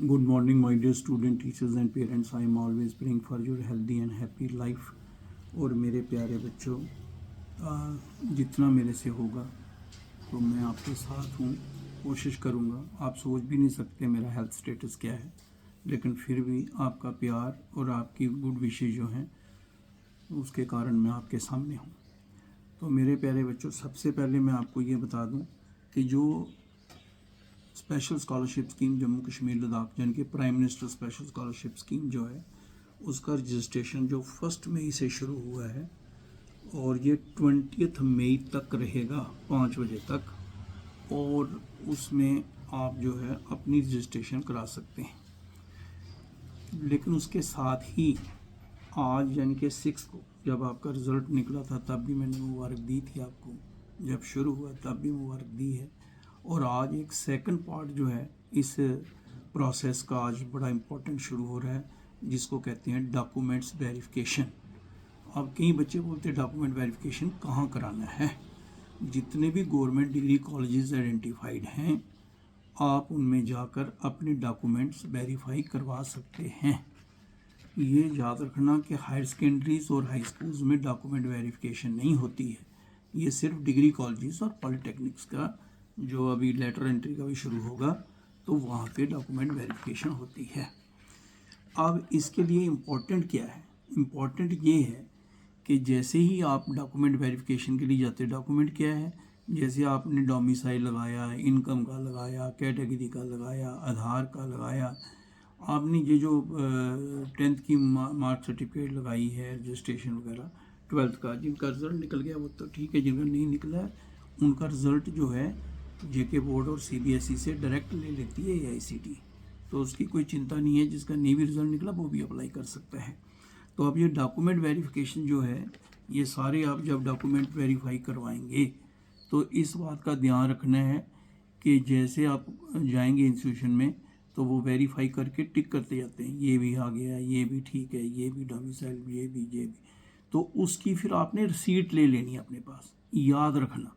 Good morning, my dear student, teachers and parents. I am always praying for your healthy and happy life. और मेरे प्यारे बच्चों, जितना मेरे से होगा तो मैं आपके साथ हूँ, कोशिश करूँगा। आप सोच भी नहीं सकते मेरा हेल्थ स्टेटस क्या है, लेकिन फिर भी आपका प्यार और आपकी गुड विशेष जो हैं उसके कारण मैं आपके सामने हूँ। तो मेरे प्यारे बच्चों, सबसे पहले मैं आपको ये बता दूँ कि जो special scholarship scheme Jammu Kashmir Ladakh यानी कि prime minister special scholarship scheme जो है उसका रजिस्ट्रेशन जो 1 मई से शुरू हुआ है और ये 20 मई तक रहेगा 5 बजे तक, और उसमें आप जो है अपनी रजिस्ट्रेशन करा सकते हैं। लेकिन उसके साथ ही आज यानी कि 6 को जब आपका रिज़ल्ट निकला था तब भी मैंने मुबारक दी थी आपको, जब शुरू हुआ तब भी मुबारक दी है, और आज एक सेकंड पार्ट जो है इस प्रोसेस का आज बड़ा इम्पोर्टेंट शुरू हो रहा है, जिसको कहते हैं डॉक्यूमेंट्स वेरिफिकेशन। अब कई बच्चे बोलते हैं डॉक्यूमेंट वेरिफिकेशन कहाँ कराना है। जितने भी गवर्नमेंट डिग्री कॉलेजेस आइडेंटिफाइड हैं आप उनमें जाकर अपने डॉक्यूमेंट्स वेरीफाई करवा सकते हैं। ये याद रखना कि हायर सेकेंडरीज और हाई स्कूल्स में डॉक्यूमेंट वेरिफिकेशन नहीं होती है, ये सिर्फ डिग्री कॉलेजेस और पॉलिटेक्निक्स का जो अभी लेटर एंट्री का भी शुरू होगा तो वहाँ पे डॉक्यूमेंट वेरिफिकेशन होती है। अब इसके लिए इम्पोर्टेंट क्या है? इम्पोर्टेंट ये है कि जैसे ही आप डॉक्यूमेंट वेरिफिकेशन के लिए जाते हैं, डॉक्यूमेंट क्या है, जैसे आपने डोमिसाइल लगाया, इनकम का लगाया, कैटेगरी का लगाया, आधार का लगाया, आपने ये जो 10th की मार्क सर्टिफिकेट लगाई है, रजिस्ट्रेशन वगैरह, 12th का जिनका रिज़ल्ट निकल गया वो तो ठीक है, जिनका नहीं निकला है उनका रिज़ल्ट जो है जेके बोर्ड और सीबीएसई से डायरेक्ट ले लेती है एआईसीटी, तो उसकी कोई चिंता नहीं है। जिसका नहीं भी रिज़ल्ट निकला वो भी अप्लाई कर सकता है। तो अब ये डॉक्यूमेंट वेरिफिकेशन जो है, ये सारे आप जब डॉक्यूमेंट वेरीफाई करवाएंगे तो इस बात का ध्यान रखना है कि जैसे आप जाएंगे इंस्टीट्यूशन में तो वो वेरीफाई करके टिक करते जाते हैं, ये भी आ गया, ये भी ठीक है, ये भी डोमिसाइल, ये भी, तो उसकी फिर आपने रिसीट ले लेनी है अपने पास। याद रखना,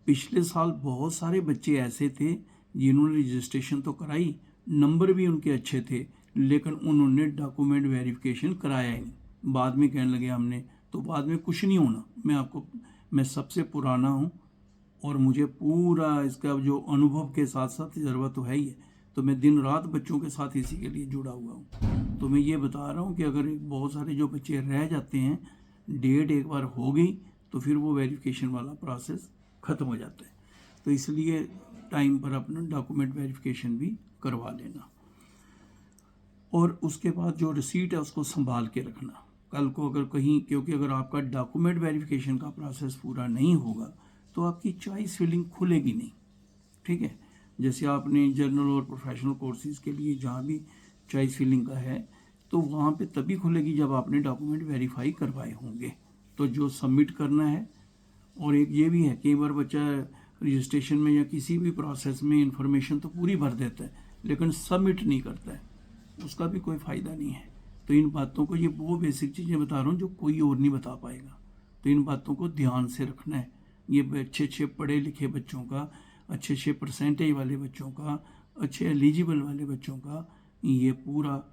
पिछले साल बहुत सारे बच्चे ऐसे थे जिन्होंने रजिस्ट्रेशन तो कराई, नंबर भी उनके अच्छे थे, लेकिन उन्होंने डॉक्यूमेंट वेरिफिकेशन कराया ही नहीं। बाद में कहने लगे हमने, तो बाद में कुछ नहीं होना। मैं सबसे पुराना हूँ और मुझे पूरा इसका जो अनुभव के साथ साथ तजर्बा तो है ही है, तो मैं दिन रात बच्चों के साथ इसी के लिए जुड़ा हुआ हूँ। तो मैं ये बता रहा हूँ कि अगर बहुत सारे जो बच्चे रह जाते हैं, डेट एक बार हो गई तो फिर वो वेरिफिकेशन वाला प्रोसेस ख़त्म हो जाता है। तो इसलिए टाइम पर अपना डॉक्यूमेंट वेरिफिकेशन भी करवा लेना, और उसके बाद जो रिसीट है उसको संभाल के रखना कल को अगर कहीं, क्योंकि अगर आपका डॉक्यूमेंट वेरिफिकेशन का प्रोसेस पूरा नहीं होगा तो आपकी चॉइस फिलिंग खुलेगी नहीं। ठीक है, जैसे आपने जर्नल और प्रोफेशनल कोर्सेज के लिए जहाँ भी चॉइस फिलिंग का है तो वहाँ पे तभी खुलेगी जब आपने डॉक्यूमेंट वेरीफाई करवाए होंगे। तो जो सबमिट करना है, और एक ये भी है कई बार बच्चा रजिस्ट्रेशन में या किसी भी प्रोसेस में इंफॉर्मेशन तो पूरी भर देता है लेकिन सबमिट नहीं करता है, उसका भी कोई फ़ायदा नहीं है। तो इन बातों को, ये वो बेसिक चीज़ें बता रहा हूँ जो कोई और नहीं बता पाएगा, तो इन बातों को ध्यान से रखना है। ये अच्छे पढ़े लिखे बच्चों का, अच्छे परसेंटेज वाले बच्चों का, अच्छे एलिजिबल वाले बच्चों का ये पूरा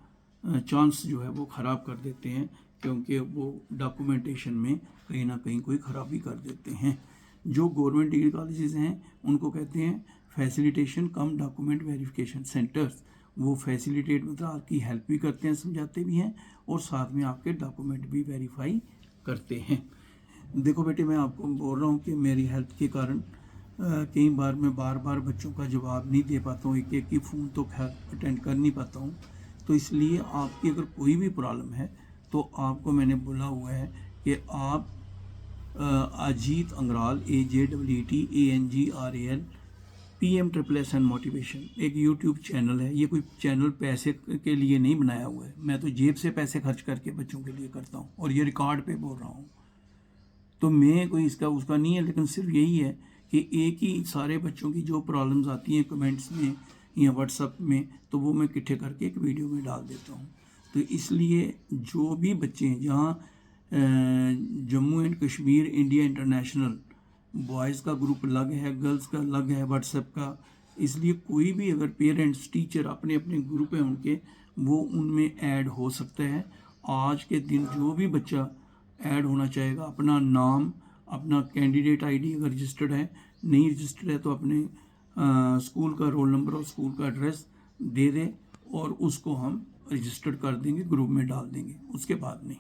चांस जो है वो ख़राब कर देते हैं, क्योंकि वो डॉक्यूमेंटेशन में कहीं ना कहीं कोई ख़राबी कर देते हैं। जो गवर्नमेंट डिग्री कॉलेजेस हैं उनको कहते हैं फैसिलिटेशन कम डॉक्यूमेंट वेरिफिकेशन सेंटर्स। वो फैसिलिटेट मतलब आपकी हेल्प भी करते हैं, समझाते भी हैं, और साथ में आपके डॉक्यूमेंट भी वेरीफाई करते हैं। देखो बेटे, मैं आपको बोल रहा हूँ कि मेरी हेल्थ के कारण कई बार मैं बार बच्चों का जवाब नहीं दे पाता हूँ, एक ही फ़ोन तो खैर अटेंड कर नहीं पाता हूँ। तो इसलिए आपकी अगर कोई भी प्रॉब्लम है तो आपको मैंने बोला हुआ है कि आप Ajeet Angral AJEETANGRAL PM SSS motivation एक यूट्यूब चैनल है। ये कोई चैनल पैसे के लिए नहीं बनाया हुआ है, मैं तो जेब से पैसे खर्च करके बच्चों के लिए करता हूँ और ये रिकॉर्ड पे बोल रहा हूँ। तो मैं कोई इसका उसका नहीं है, लेकिन सिर्फ यही है कि एक ही सारे बच्चों की जो प्रॉब्लम्स आती हैं कमेंट्स में या व्हाट्सएप में, तो वो मैं इकट्ठे करके एक वीडियो में डाल देता हूँ। तो इसलिए जो भी बच्चे हैं, जहाँ Jammu and Kashmir India international boys का ग्रुप अलग है, गर्ल्स का अलग है व्हाट्सएप का, इसलिए कोई भी अगर पेरेंट्स टीचर अपने अपने ग्रुप हैं उनके, वो उनमें ऐड हो सकता है। आज के दिन जो भी बच्चा ऐड होना चाहेगा, अपना नाम, अपना कैंडिडेट आईडी अगर रजिस्टर्ड है, नहीं रजिस्टर्ड है तो अपने स्कूल का रोल नंबर और स्कूल का एड्रेस दे दे और उसको हम रजिस्टर्ड कर देंगे, ग्रुप में डाल देंगे, उसके बाद नहीं।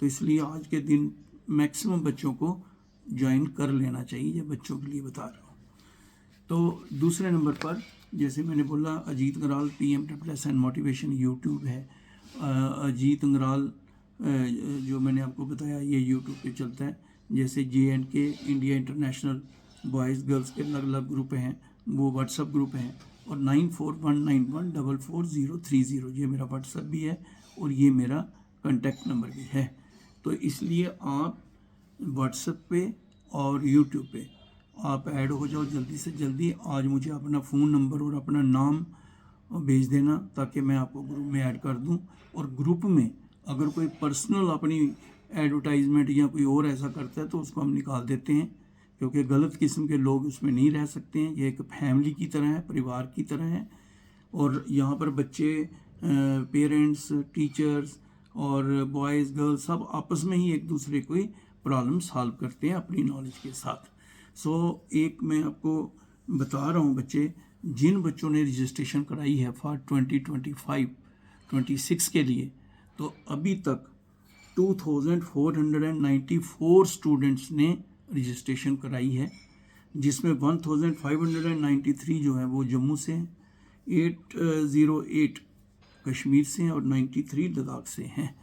तो इसलिए आज के दिन मैक्सिमम बच्चों को ज्वाइन कर लेना चाहिए, ये बच्चों के लिए बता रहा हूँ। तो दूसरे नंबर पर जैसे मैंने बोला, Ajeet Angral PM and motivation YouTube है। अजीत अंगराल जो मैंने आपको बताया ये यूट्यूब पे चलता है। जैसे JNK India international boys girls के अलग अलग ग्रुप हैं, वो व्हाट्सअप ग्रुप हैं। और 9419144030 ये मेरा व्हाट्सअप भी है और ये मेरा कॉन्टैक्ट नंबर भी है। तो इसलिए आप व्हाट्सएप पे और यूट्यूब पे आप ऐड हो जाओ जल्दी से जल्दी। आज मुझे अपना फ़ोन नंबर और अपना नाम भेज देना ताकि मैं आपको ग्रुप में ऐड कर दूं। और ग्रुप में अगर कोई पर्सनल अपनी एडवर्टाइजमेंट या कोई और ऐसा करता है तो उसको हम निकाल देते हैं, क्योंकि गलत किस्म के लोग उसमें नहीं रह सकते हैं। ये एक फैमिली की तरह है, परिवार की तरह है। और यहाँ पर बच्चे, पेरेंट्स, टीचर्स और बॉयज़ गर्ल्स सब आपस में ही एक दूसरे को प्रॉब्लम सॉल्व करते हैं अपनी नॉलेज के साथ। एक मैं आपको बता रहा हूँ, बच्चे जिन बच्चों ने रजिस्ट्रेशन कराई है फॉर 2025-26 के लिए, तो अभी तक 2494 स्टूडेंट्स ने रजिस्ट्रेशन कराई है, जिसमें 1593 जो है वो जम्मू से हैं, 808 कश्मीर से हैं और 93 लद्दाख से हैं।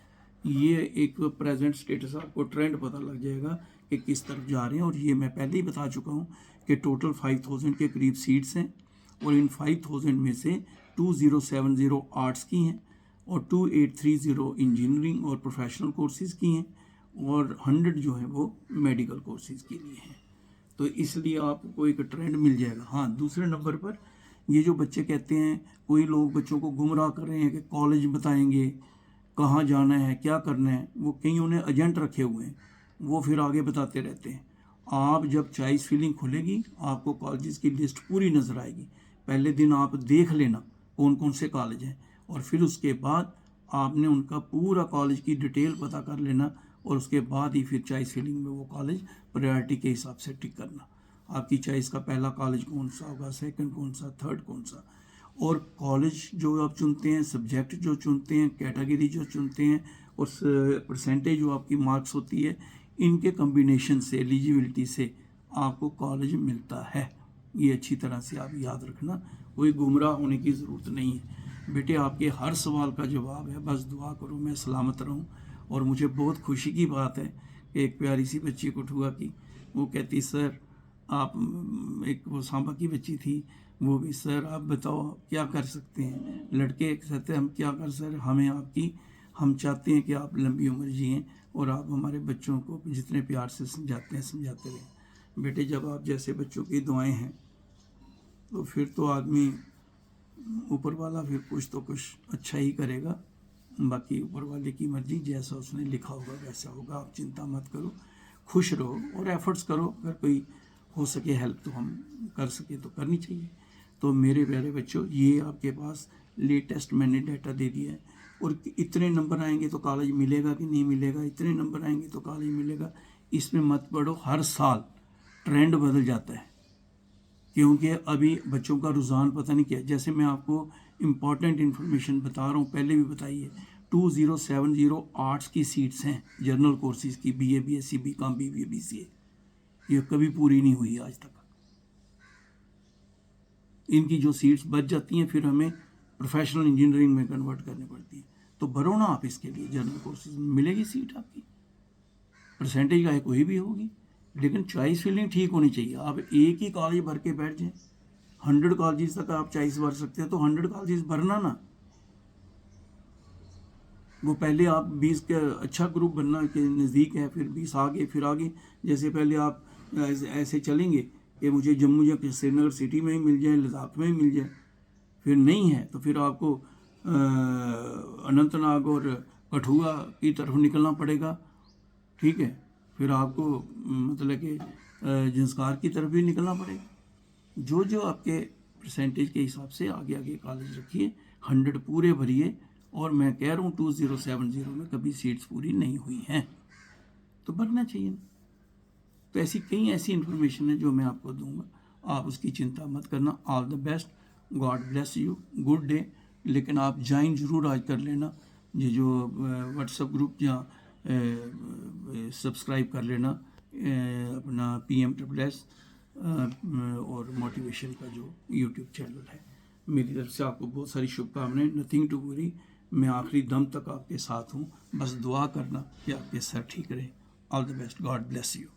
ये एक प्रेजेंट स्टेटस, आपको ट्रेंड पता लग जाएगा कि किस तरफ जा रहे हैं। और ये मैं पहले ही बता चुका हूँ कि टोटल 5000 के करीब सीट्स हैं और इन 5000 में से 2070 आर्ट्स की हैं और 2830 इंजीनियरिंग और प्रोफेशनल कोर्सेज़ की हैं और 100 जो है वो मेडिकल कोर्सेज़ के लिए हैं। तो इसलिए आपको एक ट्रेंड मिल जाएगा। हाँ, दूसरे नंबर पर ये जो बच्चे कहते हैं, कोई लोग बच्चों को गुमराह कर रहे हैं कि कॉलेज बताएंगे, कहाँ जाना है, क्या करना है, वो कहीं उन्हें एजेंट रखे हुए हैं, वो फिर आगे बताते रहते हैं। आप जब चॉइस फिलिंग खुलेगी आपको कॉलेजेस की लिस्ट पूरी नज़र आएगी। पहले दिन आप देख लेना कौन कौन से कॉलेज हैं और फिर उसके बाद आपने उनका पूरा कॉलेज की डिटेल पता कर लेना और उसके बाद ही फिर चॉइस फिलिंग में वो कॉलेज प्रायोरिटी के हिसाब से टिक करना। आपकी चॉइस का पहला कॉलेज कौन सा होगा, सेकंड कौन सा, थर्ड कौन सा। और कॉलेज जो आप चुनते हैं, सब्जेक्ट जो चुनते हैं, कैटेगरी जो चुनते हैं और परसेंटेज जो आपकी मार्क्स होती है, इनके कम्बिनेशन से, एलिजिबिलिटी से आपको कॉलेज मिलता है। ये अच्छी तरह से आप याद रखना, कोई गुमराह होने की ज़रूरत नहीं है। बेटे आपके हर सवाल का जवाब है, बस दुआ करो मैं सलामत रहूं। और मुझे बहुत खुशी की बात है कि एक प्यारी सी बच्ची कठुआ की, वो कहती सर आप, एक वो सांबा की बच्ची थी, वो भी सर आप बताओ क्या कर सकते हैं। लड़के कहते हैं हम क्या कर सर, हमें आपकी, हम चाहते हैं कि आप लंबी उम्र जिएँ और आप हमारे बच्चों को जितने प्यार से समझाते हैं समझाते रहें। बेटे जब आप जैसे बच्चों की दुआएं हैं तो फिर तो आदमी, ऊपर वाला फिर कुछ तो कुछ अच्छा ही करेगा। बाकी ऊपर वाले की मर्जी, जैसा उसने लिखा होगा वैसा होगा। आप चिंता मत करो, खुश रहो और एफर्ट्स करो। अगर कोई हो सके हेल्प तो हम कर सके तो करनी चाहिए। तो मेरे प्यारे बच्चों, ये आपके पास लेटेस्ट मैंने डाटा दे दिया है। और इतने नंबर आएंगे तो कॉलेज मिलेगा कि नहीं मिलेगा, इतने नंबर आएंगे तो कॉलेज मिलेगा, इसमें मत पढ़ो। हर साल ट्रेंड बदल जाता है, क्योंकि अभी बच्चों का रुझान पता नहीं क्या। जैसे मैं आपको इम्पॉर्टेंट इन्फॉर्मेशन बता रहा हूँ, पहले भी बताई है, 2070 आर्ट्स की सीट्स हैं जर्नल कोर्सेज़ की, BA BSc BCom BBA BCA, ये कभी पूरी नहीं हुई आज तक। इनकी जो सीट्स बच जाती हैं फिर हमें प्रोफेशनल इंजीनियरिंग में कन्वर्ट करनी पड़ती है। तो भरो ना आप इसके लिए, जर्नल कोर्सेज में मिलेगी सीट आपकी, परसेंटेज का कोई भी होगी, लेकिन चॉइस फिलिंग ठीक होनी चाहिए। आप एक ही कॉलेज भर के बैठ जाएं, 100 कॉलेज तक आप चॉइस भर सकते हैं, तो 100 कॉलेज भरना ना। वो पहले आप 20 का अच्छा ग्रुप बनना के नज़दीक है, फिर 20 आगे, फिर आगे। जैसे पहले आप ऐसे चलेंगे कि मुझे जम्मू या श्रीनगर सिटी में ही मिल जाए, लद्दाख में ही मिल जाए, फिर नहीं है तो फिर आपको अनंतनाग और कठुआ की तरफ निकलना पड़ेगा। ठीक है, फिर आपको मतलब कि जंस्कार की तरफ भी निकलना पड़ेगा। जो जो आपके परसेंटेज के हिसाब से आगे आगे कॉलेज रखिए, 100 पूरे भरिए। और मैं कह रहा हूँ 2070 में कभी सीट्स पूरी नहीं हुई हैं, तो भरना चाहिए ना। तो ऐसी कई ऐसी इन्फॉर्मेशन है जो मैं आपको दूंगा, आप उसकी चिंता मत करना। All the best, God bless you, good day. लेकिन आप ज्वाइन ज़रूर आज कर लेना, ये जो व्हाट्सएप ग्रुप या सब्सक्राइब कर लेना अपना PM++ और मोटिवेशन का जो यूट्यूब चैनल है। मेरी तरफ से आपको बहुत सारी शुभकामनाएं, नथिंग टू वरी। मैं आखिरी दम तक आपके साथ हूँ, बस दुआ करना कि आपके सर ठीक रहे। All the best, God bless you.